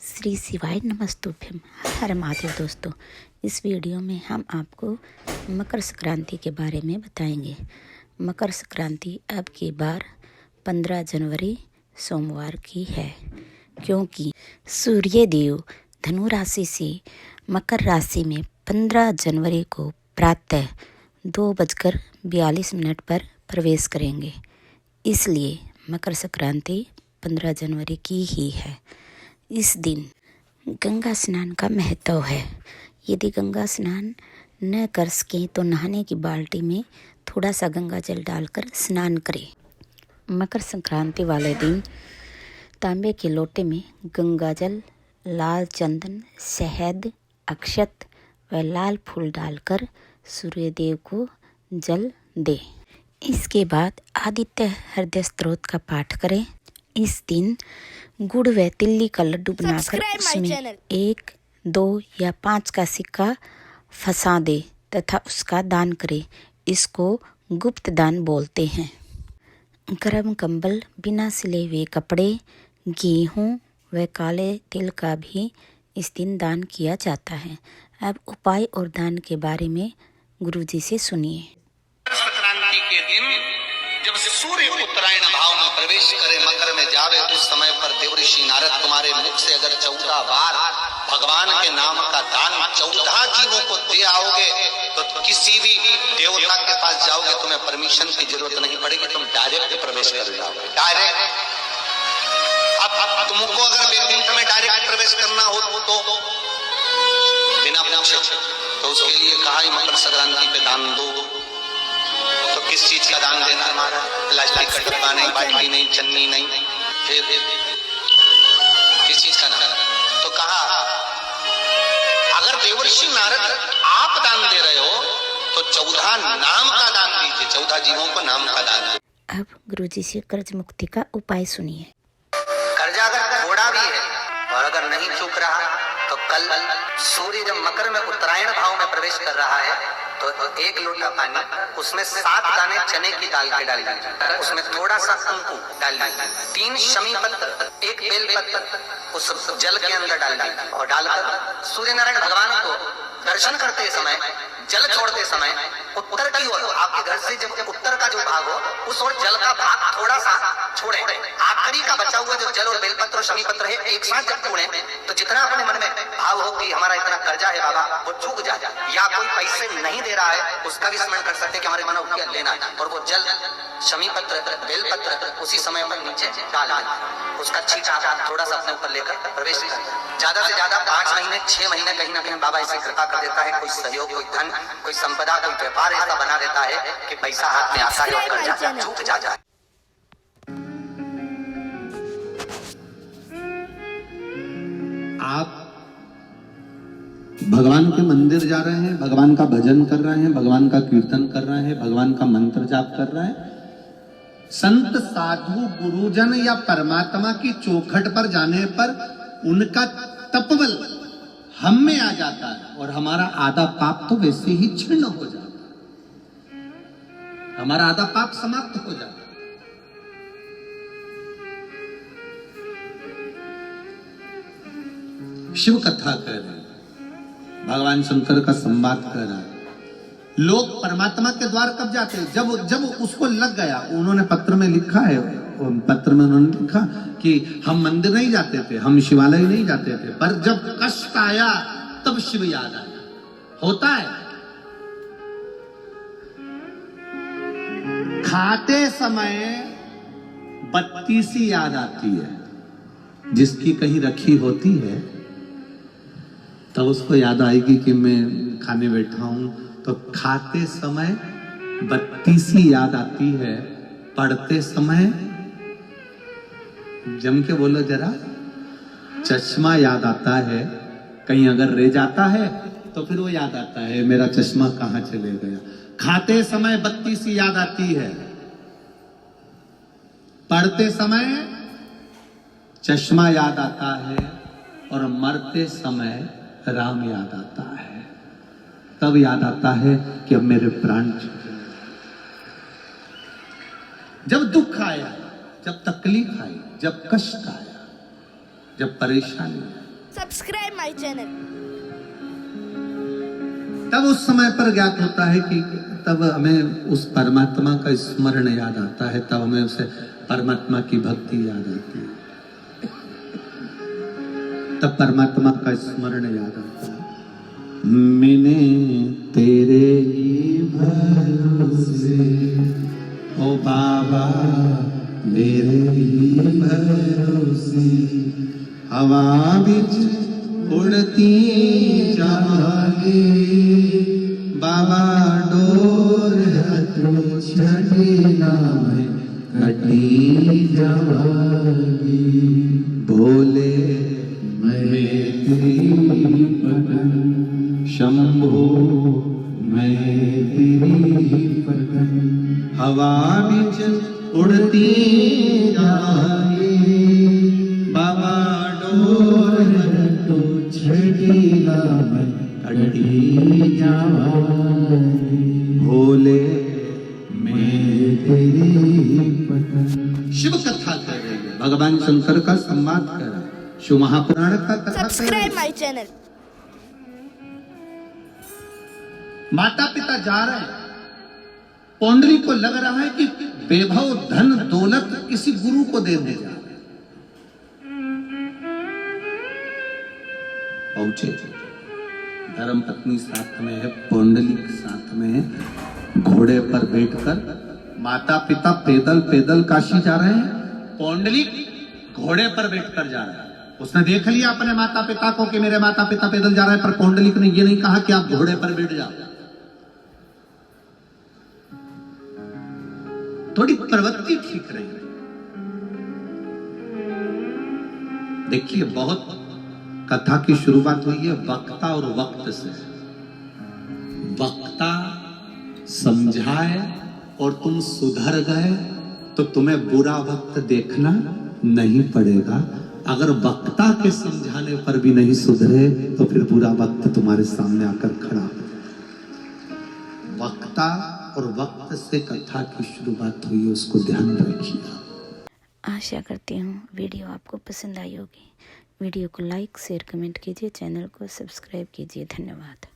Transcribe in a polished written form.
श्री शिवाय नमस्तुभ्यम। हर महादेव। दोस्तों, इस वीडियो में हम आपको मकर संक्रांति के बारे में बताएंगे। मकर संक्रांति अब की बार 15 जनवरी सोमवार की है, क्योंकि सूर्य देव धनु राशि से मकर राशि में 15 जनवरी को प्रातः 2:42 पर प्रवेश करेंगे। इसलिए मकर संक्रांति 15 जनवरी की ही है। इस दिन गंगा स्नान का महत्व है। यदि गंगा स्नान न कर सकें तो नहाने की बाल्टी में थोड़ा सा गंगा जल डालकर स्नान करें। मकर संक्रांति वाले दिन तांबे के लोटे में गंगा जल, लाल चंदन, शहद, अक्षत व लाल फूल डालकर सूर्य देव को जल दें। इसके बाद आदित्य हृदय स्तोत्र का पाठ करें। इस दिन गुड़ व तिल्ली का लड्डू बनाकर उसमें 1, 2 या 5 का सिक्का फंसा दे तथा उसका दान करें। इसको गुप्त दान बोलते हैं। गर्म कंबल, बिना सिले हुए कपड़े, गेहूँ व काले तिल का भी इस दिन दान किया जाता है। अब उपाय और दान के बारे में गुरुजी से सुनिए। संक्रांति के दिन जब सूर्य उत्तरायण भाव में प्रवेश करे, मकर में जावे, तो उस समय पर देवऋषि नारद तुम्हारे मुख से अगर 14 बार भगवान के नाम का दान 14 जीवों को दे आओगे तो किसी भी देवता के पास जाओगे, तुम्हें परमिशन की जरूरत नहीं पड़ेगी, तुम डायरेक्ट प्रवेश कर जाओगे। डायरेक्ट। अब तुमको अगर वैकुंठ में डायरेक्ट प्रवेश करना हो तो बिना पूछे, तो उसके लिए कहा ही मकर संक्रांति पे दान दो। तो किस चीज का दान देना हमारा? प्लास्टिक का डब्बा नहीं, बाल्टी नहीं, चन्नी नहीं, फिर किस चीज का दान? तो कहा अगर देवर्षि नारद आप दान दे रहे हो तो 14 नाम का दान दीजिए, 14 जीवों को नाम का दान दीजिए। अब गुरुजी से कर्ज मुक्ति का उपाय सुनिए। कर्जा अगर थोड़ा भी है और अगर नहीं चूक रहा तो कल सूर्य जब मकर में उत्तरायण भाव में प्रवेश कर रहा है तो 1 लोटा पानी, उसमें 7 दाने चने की दाल के डाल दीजिए, उसमें थोड़ा सा अंकु डाल दीजिए, 3 शमी पत्र, 1 बेल पत्र उस जल के अंदर डाल दीजिए और डालकर सूर्य नारायण भगवान को दर्शन करते समय, जल छोड़ते समय उत्तर की ओर, आपके घर से जब उत्तर का जो भाग हो उस ओर जल का भाग थोड़ा सा छोड़े। आखिरी का बचा हुआ जो जल और बेलपत्र और शमी पत्र है एक साथ जब छोड़े तो जितना अपने मन में भाव हो कि हमारा इतना कर्जा है बाबा, वो चूक जाए, या कोई पैसे नहीं दे रहा है उसका भी स्मरण कर सकते कि हमारे मन में लेना है, और वो जल, शमी पत्र, बेलपत्र उसी समय पर नीचे डाल, उसका छींटा थोड़ा सा अपने ऊपर लेकर प्रवेश कर। ज्यादा से ज्यादा 5 महीने 6 महीने कहीं ना कहीं बाबा ऐसी कृपा कर देता है, कोई सहयोग, कोई धन, कोई संपदा, कोई व्यापार ऐसा बना देता है कि पैसा हाथ में आता है और कर्जा चूक जाता है। आप भगवान के मंदिर जा रहे हैं, भगवान का भजन कर रहे हैं, भगवान का कीर्तन कर रहे हैं, भगवान का मंत्र जाप कर रहे हैं, संत साधु गुरुजन या परमात्मा की चौखट पर जाने पर उनका तपबल हम में आ जाता है और हमारा आधा पाप तो वैसे ही छिन्न हो जाता है, हमारा आधा पाप समाप्त हो जाता है। शिव कथा कर रहे हैं, भगवान शंकर का संवाद कर रहा है। लोग परमात्मा के द्वार कब जाते हैं? जब उसको लग गया। उन्होंने पत्र में लिखा है, पत्र में उन्होंने लिखा कि हम मंदिर नहीं जाते थे, हम शिवालय नहीं जाते थे, पर जब कष्ट आया तब शिव याद आया। होता है। खाते समय बत्ती सी याद आती है, जिसकी कहीं रखी होती है तब उसको याद आएगी कि मैं खाने बैठा हूं, तो खाते समय बत्ती सी याद आती है, पढ़ते समय जम के बोलो जरा, चश्मा याद आता है। कहीं अगर रह जाता है तो फिर वो याद आता है मेरा चश्मा कहां चले गया। खाते समय बत्ती सी याद आती है, पढ़ते समय चश्मा याद आता है, और मरते समय राम याद आता है। तब याद आता है कि अब मेरे प्राण छूटे। जब दुख आया, जब तकलीफ आई, जब कष्ट आया, जब परेशानी आई, Subscribe my channel. तब उस समय पर ज्ञात होता है कि तब हमें उस परमात्मा का स्मरण याद आता है, तब हमें उसे परमात्मा की भक्ति याद आती है, तब परमात्मा का स्मरण याद आता है। मैंने तेरे ही भरोसे ओ बाबा मेरे ही भरोसे हवा बिच उड़ती जागे बाबा डोर हथों छड़ी नाम कटी जागी बोले मैं तेरी पतन शंभो मैं तेरी पतन हवा बिच उड़ती जागे बाबा डोर भोले मैं तेरी पतन। शिव कथा कर रही है, भगवान शंकर का संवाद कर रहा है, शिव महापुराण का कथा। Subscribe my channel. माता पिता जा रहे हैं, पौंडरी को लग रहा है कि वैभव धन दौलत किसी गुरु को देने जा रहे हैं। पहुंचे, धर्म पत्नी साथ में है, पौंडलिक साथ में है, घोड़े पर बैठकर माता पिता पैदल पैदल काशी जा रहे हैं, पौंडलिक घोड़े पर बैठकर जा रहा है। उसने देख लिया अपने माता पिता को कि मेरे माता पिता पैदल जा रहे हैं, पर पौंडलिक ने ये नहीं कहा कि आप घोड़े पर बैठ जाओ। थोड़ी प्रवृत्ति ठीक रही। देखिए, बहुत कथा की शुरुआत हुई है वक्ता और वक्त से। वक्ता समझाए और तुम सुधर गए तो तुम्हें बुरा वक्त देखना नहीं पड़ेगा। अगर वक्ता के समझाने पर भी नहीं सुधरे तो फिर बुरा वक्त तुम्हारे सामने आकर खड़ा हो। वक्ता और वक्त से कथा की शुरुआत हुई है, उसको ध्यान रखिए। आशा करती हूँ वीडियो आपको पसंद आई होगी। वीडियो को लाइक शेयर कमेंट कीजिए, चैनल को सब्सक्राइब कीजिए। धन्यवाद।